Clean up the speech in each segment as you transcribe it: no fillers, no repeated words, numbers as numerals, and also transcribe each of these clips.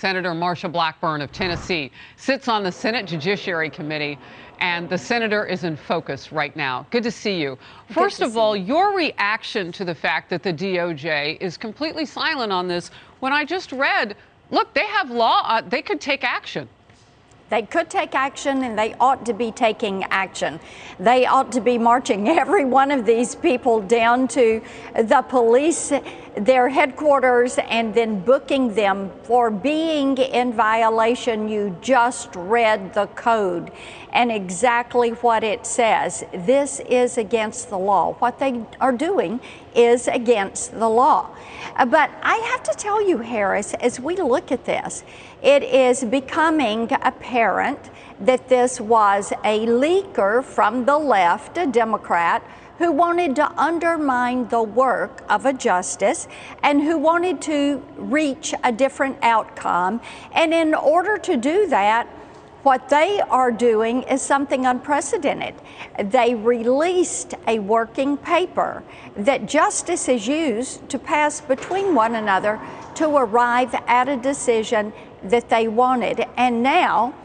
Senator Marsha Blackburn of Tennessee sits on the Senate Judiciary Committee, and the senator is in focus right now. Good to see you. First of all, your reaction to the fact that the DOJ is completely silent on this, when I just read, look, they have law, they could take action. They could take action, and they ought to be taking action. They ought to be marching every one of these people down to the police, their headquarters, and then booking them for being in violation. You just read the code and exactly what it says. This is against the law. What they are doing is against the law. But I have to tell you, Harris, as we look at this, it is becoming apparent that this was a leaker from the left, a Democrat, who wanted to undermine the work of a justice and who wanted to reach a different outcome. And in order to do that, what they are doing is something unprecedented. They released a working paper that justices used to pass between one another to arrive at a decision that they wanted. And now,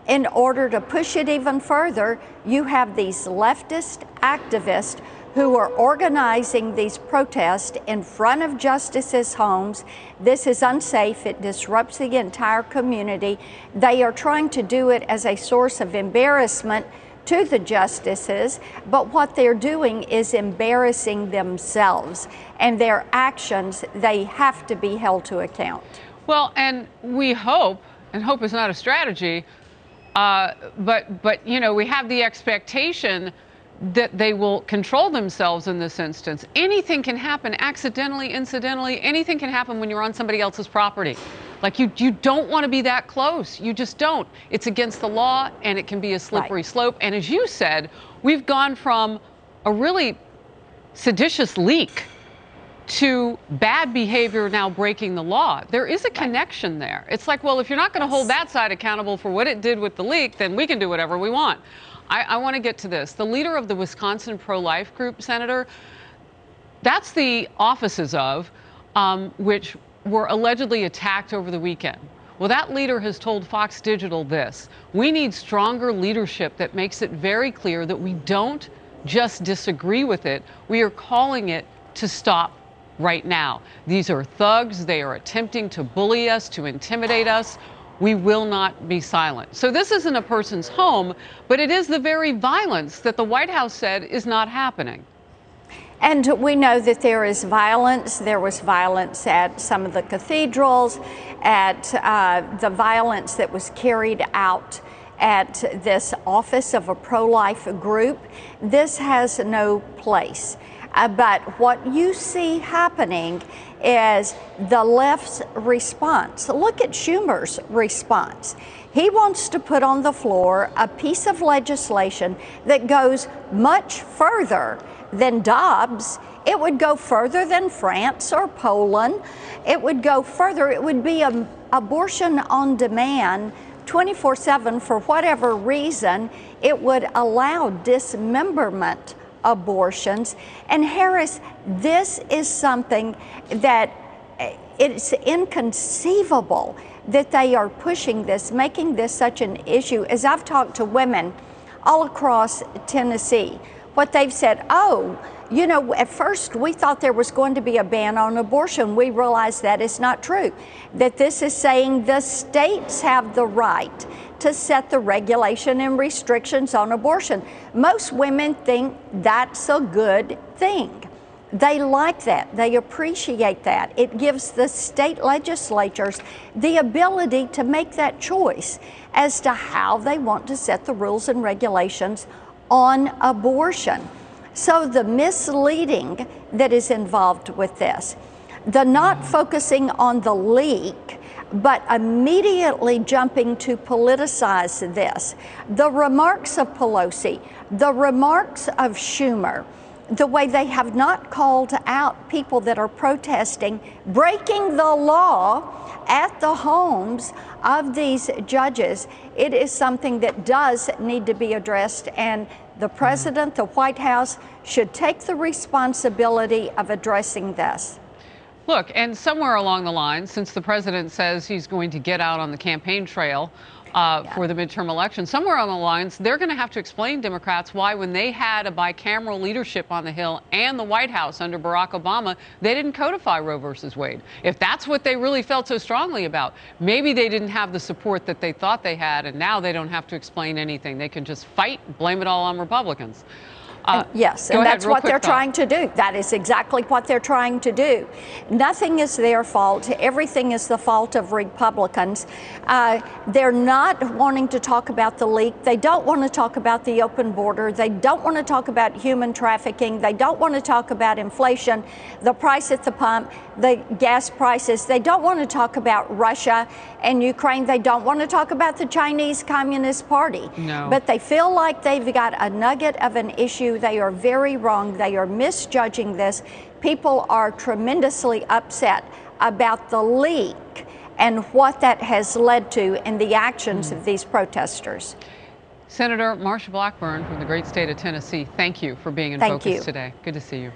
in order to push it even further, you have these leftist activists who are organizing these protests in front of justices' homes. This is unsafe. It disrupts the entire community. They are trying to do it as a source of embarrassment to the justices, but what they're doing is embarrassing themselves, and their actions, they have to be held to account. Well, and we hope, and hope is not a strategy, but you know, we have the expectation that they will control themselves in this instance. Anything can happen accidentally, incidentally. Anything can happen when you're on somebody else's property. Like you don't want to be that close. You just don't. It's against the law, and it can be a slippery slope. And as you said, we've gone from a really seditious leak to bad behavior now breaking the law. There is a connection there. It's like, well, if you're not going to hold that side accountable for what it did with the leak, then we can do whatever we want. I want to get to this. The leader of the Wisconsin pro-life group, Senator, that's the offices of, which were allegedly attacked over the weekend. Well, that leader has told Fox Digital this: we need stronger leadership that makes it very clear that we don't just disagree with it, we are calling it to stop right now. These are thugs. They are attempting to bully us, to intimidate us. We will not be silent. So this isn't a person's home, but it is the very violence that the White House said is not happening. And we know that there is violence. There was violence at some of the cathedrals, at the violence that was carried out at this office of a pro-life group. This has no place. But what you see happening is the left's response. Look at Schumer's response. He wants to put on the floor a piece of legislation that goes much further than Dobbs. It would go further than France or Poland. It would go further. It would be an abortion on demand 24/7 for whatever reason. It would allow dismemberment abortions. And Harris, this is something that it's inconceivable that they are pushing this, making this such an issue. As I've talked to women all across Tennessee, what they've said, oh, you know, at first we thought there was going to be a ban on abortion. We realized that is not true. That this is saying the states have the right to set the regulation and restrictions on abortion. Most women think that's a good thing. They like that. They appreciate that. It gives the state legislatures the ability to make that choice as to how they want to set the rules and regulations on abortion. So the misleading that is involved with this, the not focusing on the leak, but immediately jumping to politicize this, the remarks of Pelosi, the remarks of Schumer, the way they have not called out people that are protesting, breaking the law at the homes of these judges, it is something that does need to be addressed, and the president, the White House, should take the responsibility of addressing this. Look, and somewhere along the line, since the president says he's going to get out on the campaign trail for the midterm election, somewhere on the lines, they're going to have to explain, Democrats, why when they had a bicameral leadership on the Hill and the White House under Barack Obama, they didn't codify Roe versus Wade. If that's what they really felt so strongly about, maybe they didn't have the support that they thought they had, and now they don't have to explain anything. They can just fight, blame it all on Republicans. Yes, and that's what they're trying to do. That is exactly what they're trying to do. Nothing is their fault. Everything is the fault of Republicans. They're not wanting to talk about the leak. They don't want to talk about the open border. They don't want to talk about human trafficking. They don't want to talk about inflation, the price at the pump, the gas prices. They don't want to talk about Russia and Ukraine. They don't want to talk about the Chinese Communist Party. No. But they feel like they've got a nugget of an issue. They are very wrong. They are misjudging this. People are tremendously upset about the leak and what that has led to in the actions of these protesters. Senator Marsha Blackburn from the great state of Tennessee, thank you for being in focus today. Good to see you.